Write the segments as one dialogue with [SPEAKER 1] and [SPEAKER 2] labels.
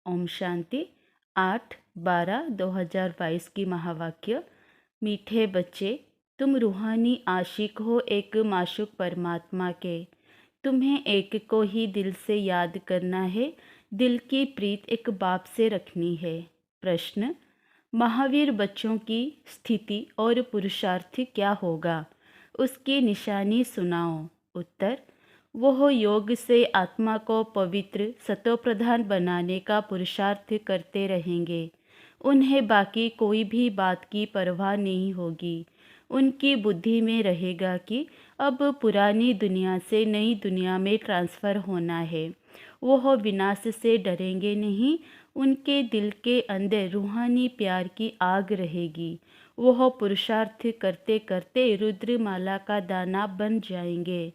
[SPEAKER 1] ओम शांति। 8/12/2022 की महावाक्य। मीठे बच्चे, तुम रूहानी आशिक हो एक माशूक परमात्मा के। तुम्हें एक को ही दिल से याद करना है। दिल की प्रीत एक बाप से रखनी है। प्रश्न: महावीर बच्चों की स्थिति और पुरुषार्थ क्या होगा, उसकी निशानी सुनाओ। उत्तर: वह योग से आत्मा को पवित्र सतोप्रधान बनाने का पुरुषार्थ करते रहेंगे। उन्हें बाकी कोई भी बात की परवाह नहीं होगी। उनकी बुद्धि में रहेगा कि अब पुरानी दुनिया से नई दुनिया में ट्रांसफ़र होना है। वह विनाश से डरेंगे नहीं। उनके दिल के अंदर रूहानी प्यार की आग रहेगी। वह पुरुषार्थ करते करते रुद्रमाला का दाना बन जाएंगे।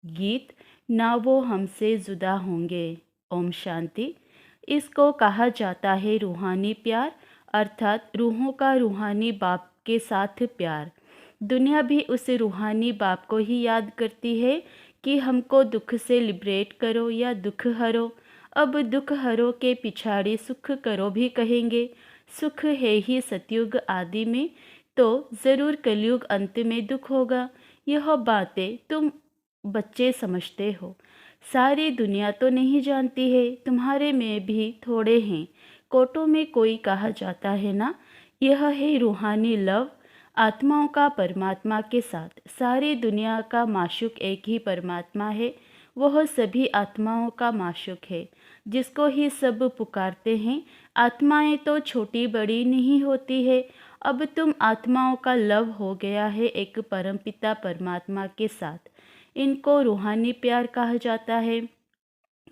[SPEAKER 1] गीत: ना वो हमसे जुदा होंगे। ओम शांति। इसको कहा जाता है रूहानी प्यार, अर्थात रूहों का रूहानी बाप के साथ प्यार। दुनिया भी उस रूहानी बाप को ही याद करती है कि हमको दुख से लिबरेट करो या दुख हरो। अब दुख हरो के पिछाड़ी सुख करो भी कहेंगे। सुख है ही सतयुग आदि में, तो ज़रूर कलयुग अंत में दुख होगा। यह बातें तुम बच्चे समझते हो। सारी दुनिया तो नहीं जानती है। तुम्हारे में भी थोड़े हैं। कोटों में कोई कहा जाता है ना, यह है रूहानी लव आत्माओं का परमात्मा के साथ। सारी दुनिया का माशूक एक ही परमात्मा है। वह सभी आत्माओं का माशूक है, जिसको ही सब पुकारते हैं। आत्माएं तो छोटी बड़ी नहीं होती है। अब तुम आत्माओं का लव हो गया है एक परमपिता परमात्मा के साथ। इनको रूहानी प्यार कहा जाता है।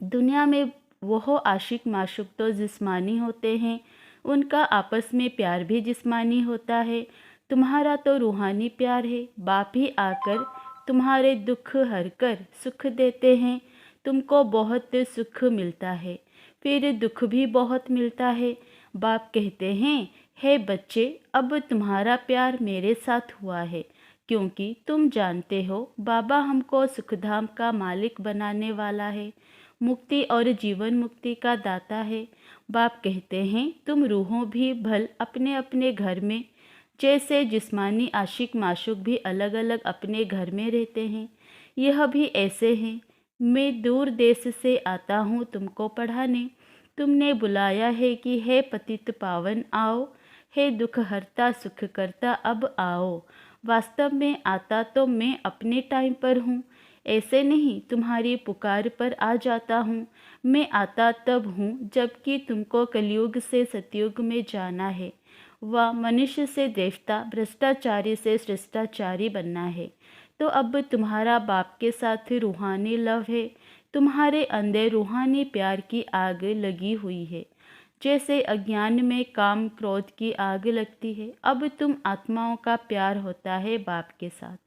[SPEAKER 1] दुनिया में वह आशिक माशूक तो जिस्मानी होते हैं, उनका आपस में प्यार भी जिस्मानी होता है। तुम्हारा तो रूहानी प्यार है। बाप ही आकर तुम्हारे दुख हर कर सुख देते हैं। तुमको बहुत सुख मिलता है, फिर दुख भी बहुत मिलता है। बाप कहते हैं, हे बच्चे, अब तुम्हारा प्यार मेरे साथ हुआ है, क्योंकि तुम जानते हो बाबा हमको सुखधाम का मालिक बनाने वाला है, मुक्ति और जीवन मुक्ति का दाता है। बाप कहते हैं, तुम रूहों भी भल अपने अपने घर में, जैसे जिस्मानी आशिक माशूक भी अलग अलग अपने घर में रहते हैं, यह भी ऐसे हैं। मैं दूर देश से आता हूँ तुमको पढ़ाने। तुमने बुलाया है कि हे पतित पावन आओ, हे दुख हरता सुख करता अब आओ। वास्तव में आता तो मैं अपने टाइम पर हूँ, ऐसे नहीं तुम्हारी पुकार पर आ जाता हूँ। मैं आता तब हूँ जबकि तुमको कलयुग से सतयुग में जाना है, व मनुष्य से देवता, भ्रष्टाचारी से श्रेष्ठाचारी बनना है। तो अब तुम्हारा बाप के साथ रूहानी लव है। तुम्हारे अंदर रूहानी प्यार की आग लगी हुई है, जैसे अज्ञान में काम क्रोध की आग लगती है। अब तुम आत्माओं का प्यार होता है बाप के साथ।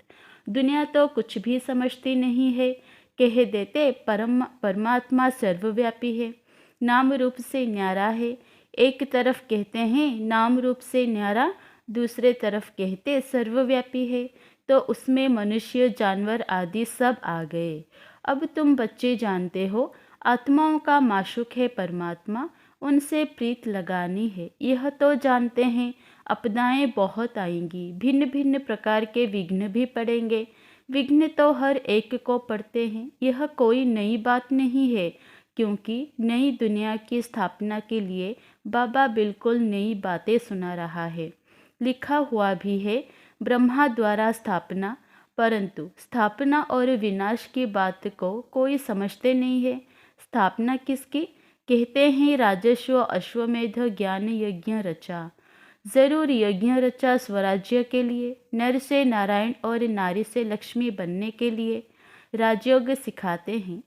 [SPEAKER 1] दुनिया तो कुछ भी समझती नहीं है। कह देते परमात्मा सर्वव्यापी है, नाम रूप से न्यारा है। एक तरफ कहते हैं नाम रूप से न्यारा, दूसरे तरफ कहते सर्वव्यापी है, तो उसमें मनुष्य जानवर आदि सब आ गए। अब तुम बच्चे जानते हो आत्माओं का माशूक है परमात्मा, उनसे प्रीत लगानी है, यह तो जानते हैं। आपदाएं बहुत आएंगी, भिन्न भिन्न प्रकार के विघ्न भी पड़ेंगे। विघ्न तो हर एक को पड़ते हैं, यह कोई नई बात नहीं है, क्योंकि नई दुनिया की स्थापना के लिए बाबा बिल्कुल नई बातें सुना रहा है। लिखा हुआ भी है, ब्रह्मा द्वारा स्थापना, परंतु स्थापना और विनाश की बात को कोई समझते नहीं है। स्थापना किसकी? कहते हैं राजस्व अश्वमेध ज्ञान यज्ञ रचा। जरूर यज्ञ रचा स्वराज्य के लिए, नर से नारायण और नारी से लक्ष्मी बनने के लिए राजयोग सिखाते हैं।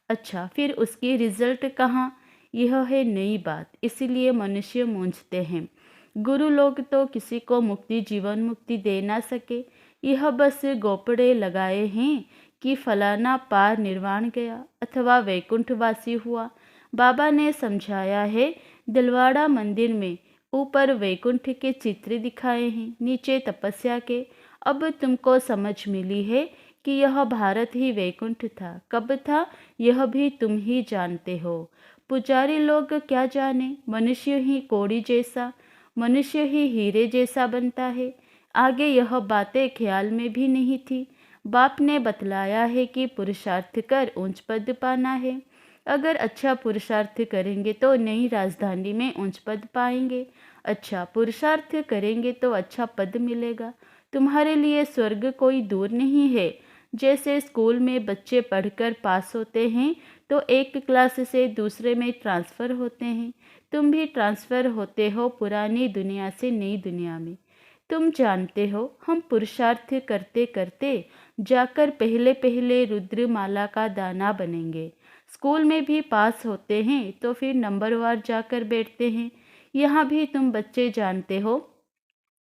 [SPEAKER 1] अच्छा, फिर उसकी रिजल्ट कहाँ? यह है नई बात, इसीलिए मनुष्य मूंझते हैं। गुरु लोग तो किसी को मुक्ति जीवन मुक्ति दे ना सके, यह बस गोपड़े लगाए हैं कि फलाना पार निर्वाण गया अथवा वैकुंठवासी हुआ। बाबा ने समझाया है, दिलवाड़ा मंदिर में ऊपर वैकुंठ के चित्र दिखाए हैं, नीचे तपस्या के। अब तुमको समझ मिली है कि यह भारत ही वैकुंठ था। कब था यह भी तुम ही जानते हो। पुजारी लोग क्या जाने, मनुष्य ही कौड़ी जैसा, मनुष्य ही हीरे जैसा बनता है। आगे यह बातें ख्याल में भी नहीं थी। बाप ने बतलाया है कि पुरुषार्थ कर ऊंच पद पाना है। अगर अच्छा पुरुषार्थ करेंगे तो नई राजधानी में ऊंच पद पाएंगे। अच्छा पुरुषार्थ करेंगे तो अच्छा पद मिलेगा। तुम्हारे लिए स्वर्ग कोई दूर नहीं है। जैसे स्कूल में बच्चे पढ़कर पास होते हैं तो एक क्लास से दूसरे में ट्रांसफ़र होते हैं, तुम भी ट्रांसफ़र होते हो पुरानी दुनिया से नई दुनिया में। तुम जानते हो हम पुरुषार्थ करते करते जाकर पहले पहले रुद्रमाला का दाना बनेंगे। स्कूल में भी पास होते हैं तो फिर नंबरवार जाकर बैठते हैं। यहाँ भी तुम बच्चे जानते हो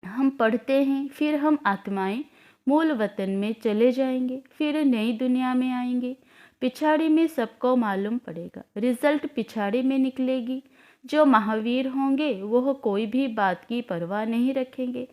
[SPEAKER 1] हम पढ़ते हैं, फिर हम आत्माएं मूल वतन में चले जाएंगे, फिर नई दुनिया में आएंगे। पिछाड़ी में सबको मालूम पड़ेगा, रिजल्ट पिछाड़ी में निकलेगी। जो महावीर होंगे वह कोई भी बात की परवाह नहीं रखेंगे।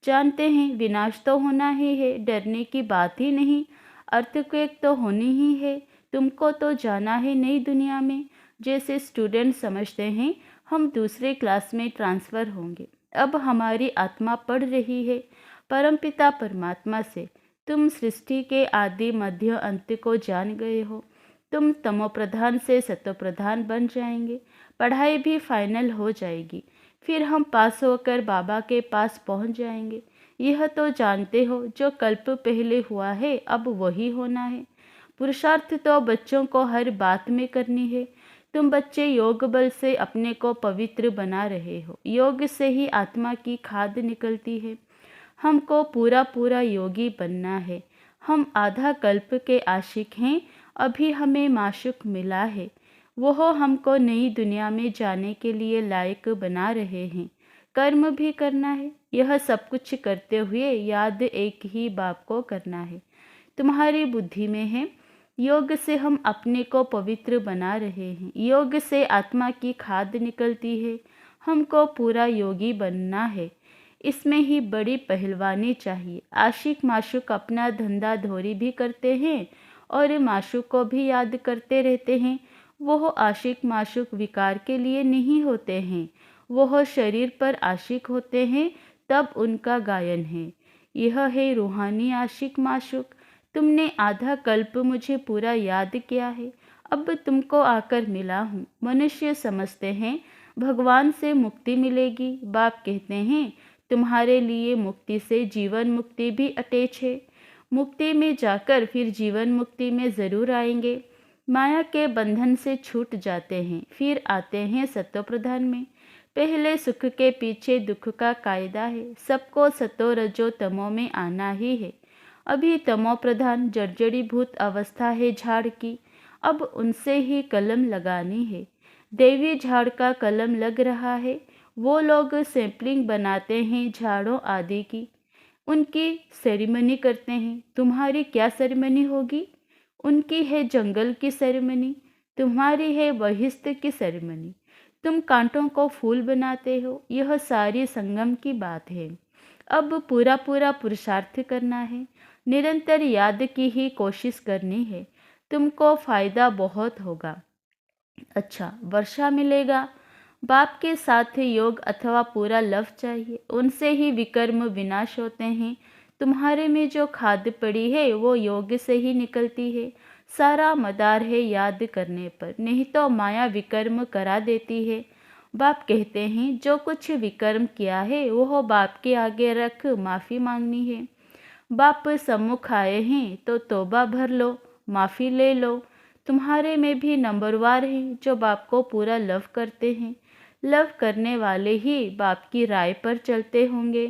[SPEAKER 1] जानते हैं विनाश तो होना ही है, डरने की बात ही नहीं। अर्थक्वेक तो होनी ही है। तुमको तो जाना है नई दुनिया में। जैसे स्टूडेंट समझते हैं हम दूसरे क्लास में ट्रांसफ़र होंगे। अब हमारी आत्मा पढ़ रही है परमपिता परमात्मा से। तुम सृष्टि के आदि मध्य अंत को जान गए हो। तुम तमोप्रधान से सतोप्रधान बन जाएंगे। पढ़ाई भी फाइनल हो जाएगी। फिर हम पास होकर बाबा के पास पहुंच जाएंगे। यह तो जानते हो जो कल्प पहले हुआ है अब वही होना है। पुरुषार्थ तो बच्चों को हर बात में करनी है। तुम बच्चे योग बल से अपने को पवित्र बना रहे हो। योग से ही आत्मा की खाद निकलती है। हमको पूरा पूरा योगी बनना है। हम आधा कल्प के आशिक हैं। अभी हमें माशुक मिला है। वह हमको नई दुनिया में जाने के लिए लायक बना रहे हैं। कर्म भी करना है। यह सब कुछ करते हुए याद एक ही बाप को करना है। तुम्हारी बुद्धि में है। योग से हम अपने को पवित्र बना रहे हैं। योग से आत्मा की खाद निकलती है। हमको पूरा योगी बनना है। इसमें ही बड़ी पहलवानी चाहिए। आशिक माशुक अपना धंधा धोरी भी करते हैं और माशुक को भी याद करते रहते हैं। वह आशिक माशुक विकार के लिए नहीं होते हैं, वह शरीर पर आशिक होते हैं, तब उनका गायन है। यह है रूहानी आशिक माशुक। तुमने आधा कल्प मुझे पूरा याद किया है। अब तुमको आकर मिला हूँ। मनुष्य समझते हैं भगवान से मुक्ति मिलेगी। बाप कहते हैं तुम्हारे लिए मुक्ति से जीवन मुक्ति भी अटैच है। मुक्ति में जाकर फिर जीवन मुक्ति में ज़रूर आएंगे। माया के बंधन से छूट जाते हैं, फिर आते हैं सतो प्रधान में। पहले सुख के पीछे दुख का कायदा है। सबको सतो रजो तमो में आना ही है। अभी तमो प्रधान जर्जरीभूत अवस्था है झाड़ की। अब उनसे ही कलम लगानी है। देवी झाड़ का कलम लग रहा है। वो लोग सैंपलिंग बनाते हैं झाड़ों आदि की, उनकी सेरेमनी करते हैं। तुम्हारी क्या सेरेमनी होगी? उनकी है जंगल की सेरेमनी, तुम्हारी है बहिष्ठ की सेरेमनी। तुम कांटों को फूल बनाते हो। यह सारी संगम की बात है। अब पूरा पूरा पुरुषार्थ करना है। निरंतर याद की ही कोशिश करनी है। तुमको फायदा बहुत होगा। अच्छा वर्षा मिलेगा। बाप के साथ योग अथवा पूरा लव चाहिए, उनसे ही विकर्म विनाश होते हैं। तुम्हारे में जो खाद पड़ी है वो योग से ही निकलती है। सारा मदार है याद करने पर, नहीं तो माया विकर्म करा देती है। बाप कहते हैं जो कुछ विकर्म किया है वह बाप के आगे रख माफ़ी मांगनी है। बाप सम्मुख आए हैं तो तौबा भर लो, माफ़ी ले लो। तुम्हारे में भी नंबरवार हैं जो बाप को पूरा लव करते हैं। लव करने वाले ही बाप की राय पर चलते होंगे।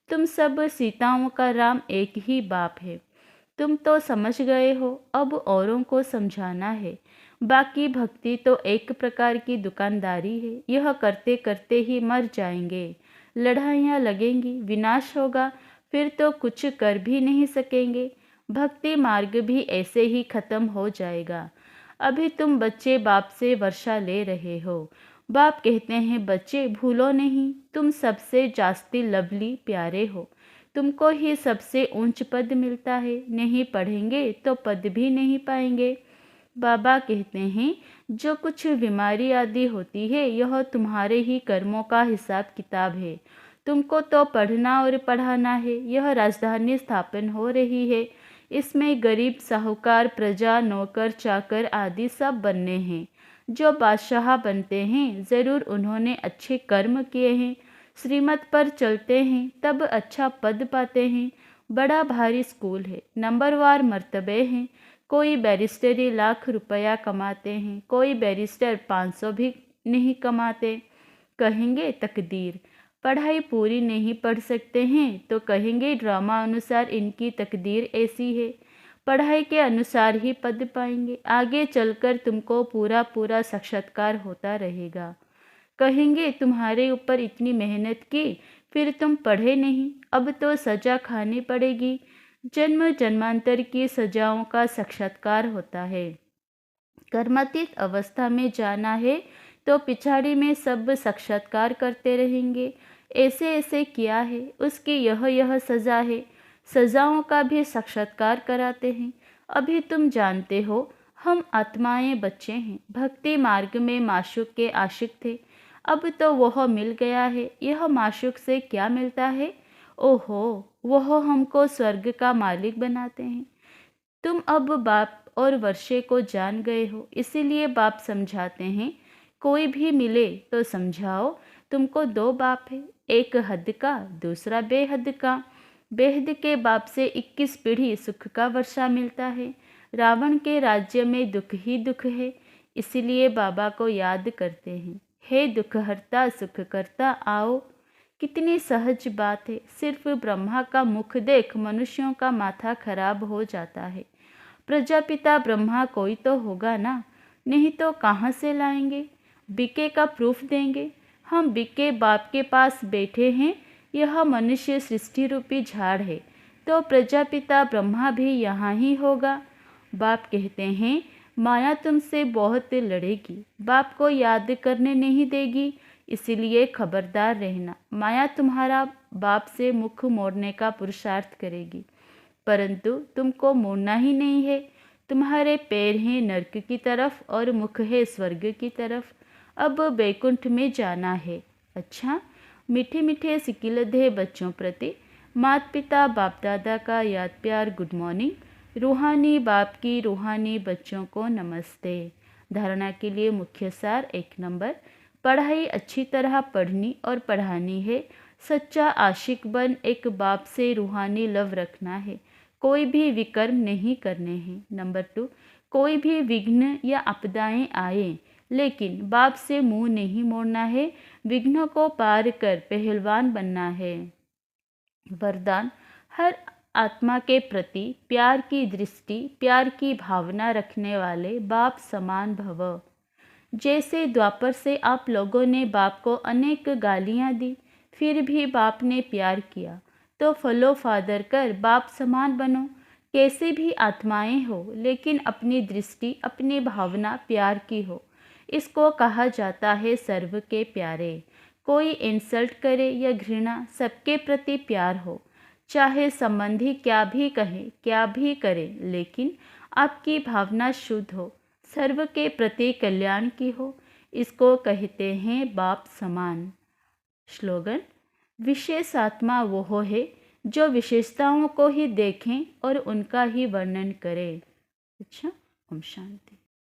[SPEAKER 1] तुम सब सीताओं का राम एक ही बाप है। तुम तो समझ गए हो, अब औरों को समझाना है। बाकी भक्ति तो एक प्रकार की दुकानदारी है। यह करते करते ही मर जाएंगे। लड़ाइयाँ लगेंगी, विनाश होगा, फिर तो कुछ कर भी नहीं सकेंगे। भक्ति मार्ग भी ऐसे ही खत्म हो जाएगा। अभी तुम बच्चे बाप से वर्षा ले रहे हो। बाप कहते हैं बच्चे भूलो नहीं, तुम सबसे जास्ती लवली प्यारे हो। तुमको ही सबसे ऊंच पद मिलता है। नहीं पढ़ेंगे तो पद भी नहीं पाएंगे। बाबा कहते हैं जो कुछ बीमारी आदि होती है यह तुम्हारे ही कर्मों का हिसाब किताब है। तुमको तो पढ़ना और पढ़ाना है। यह राजधानी स्थापन हो रही है, इसमें गरीब साहूकार प्रजा नौकर चाकर आदि सब बनने हैं। जो बादशाह बनते हैं ज़रूर उन्होंने अच्छे कर्म किए हैं, श्रीमत पर चलते हैं तब अच्छा पद पाते हैं। बड़ा भारी स्कूल है, नंबरवार मर्तबे हैं। कोई बैरिस्टरी लाख रुपया कमाते हैं, कोई बैरिस्टर 500 भी नहीं कमाते। कहेंगे तकदीर, पढ़ाई पूरी नहीं पढ़ सकते हैं तो कहेंगे ड्रामा अनुसार इनकी तकदीर ऐसी है। पढ़ाई के अनुसार ही पद पाएंगे, आगे चलकर तुमको पूरा पूरा साक्षात्कार होता रहेगा। कहेंगे तुम्हारे ऊपर इतनी मेहनत की फिर तुम पढ़े नहीं, अब तो सजा खानी पड़ेगी। जन्म जन्मांतर की सजाओं का साक्षात्कार होता है। कर्मातीत अवस्था में जाना है तो पिछाड़ी में सब साक्षात्कार करते रहेंगे। ऐसे ऐसे किया है, उसकी यह सज़ा है। सज़ाओं का भी साक्षात्कार कराते हैं। अभी तुम जानते हो हम आत्माएं बच्चे हैं, भक्ति मार्ग में माशूक के आशिक थे। अब तो वह मिल गया है, यह माशूक से क्या मिलता है? ओहो, वह हमको स्वर्ग का मालिक बनाते हैं। तुम अब बाप और वर्षे को जान गए हो, इसीलिए बाप समझाते हैं। कोई भी मिले तो समझाओ तुमको दो बाप है, एक हद का दूसरा बेहद का। बेहद के बाप से 21 पीढ़ी सुख का वर्षा मिलता है। रावण के राज्य में दुख ही दुख है, इसीलिए बाबा को याद करते हैं। हे दुख हरता सुख करता आओ। कितनी सहज बात है, सिर्फ ब्रह्मा का मुख देख मनुष्यों का माथा खराब हो जाता है। प्रजापिता ब्रह्मा कोई तो होगा ना, नहीं तो कहाँ से लाएंगे? बीके का प्रूफ देंगे। हम बीके बाप के पास बैठे हैं, यह मनुष्य सृष्टि रूपी झाड़ है, तो प्रजापिता ब्रह्मा भी यहाँ ही होगा। बाप कहते हैं माया तुमसे बहुत लड़ेगी, बाप को याद करने नहीं देगी, इसीलिए खबरदार रहना। माया तुम्हारा बाप से मुख मोड़ने का पुरुषार्थ करेगी, परंतु तुमको मोड़ना ही नहीं है। तुम्हारे पैर हैं नरक की तरफ और मुख है स्वर्ग की तरफ। अब बैकुंठ में जाना है। अच्छा, मीठे मीठे सिकिलधे बच्चों प्रति माता पिता बाप दादा का याद प्यार गुड मॉर्निंग। रूहानी बाप की रूहानी बच्चों को नमस्ते। धारणा के लिए मुख्य सार 1 नंबर, पढ़ाई अच्छी तरह पढ़नी और पढ़ानी है। सच्चा आशिक बन एक बाप से रूहानी लव रखना है, कोई भी विकर्म नहीं करने हैं। नंबर 2, कोई भी विघ्न या आपदाएं आए लेकिन बाप से मुंह नहीं मोड़ना है, विघ्नों को पार कर पहलवान बनना है। वरदान, हर आत्मा के प्रति प्यार की दृष्टि, प्यार की भावना रखने वाले बाप समान भव। जैसे द्वापर से आप लोगों ने बाप को अनेक गालियां दी, फिर भी बाप ने प्यार किया, तो फॉलो फादर कर बाप समान बनो। कैसे भी आत्माएं हो लेकिन अपनी दृष्टि अपनी भावना प्यार की हो, इसको कहा जाता है सर्व के प्यारे। कोई इंसल्ट करे या घृणा, सबके प्रति प्यार हो। चाहे संबंधी क्या भी कहे क्या भी करे, लेकिन आपकी भावना शुद्ध हो, सर्व के प्रति कल्याण की हो, इसको कहते हैं बाप समान। स्लोगन, विशेष आत्मा वो है जो विशेषताओं को ही देखें और उनका ही वर्णन करें। अच्छा, ओम शांति।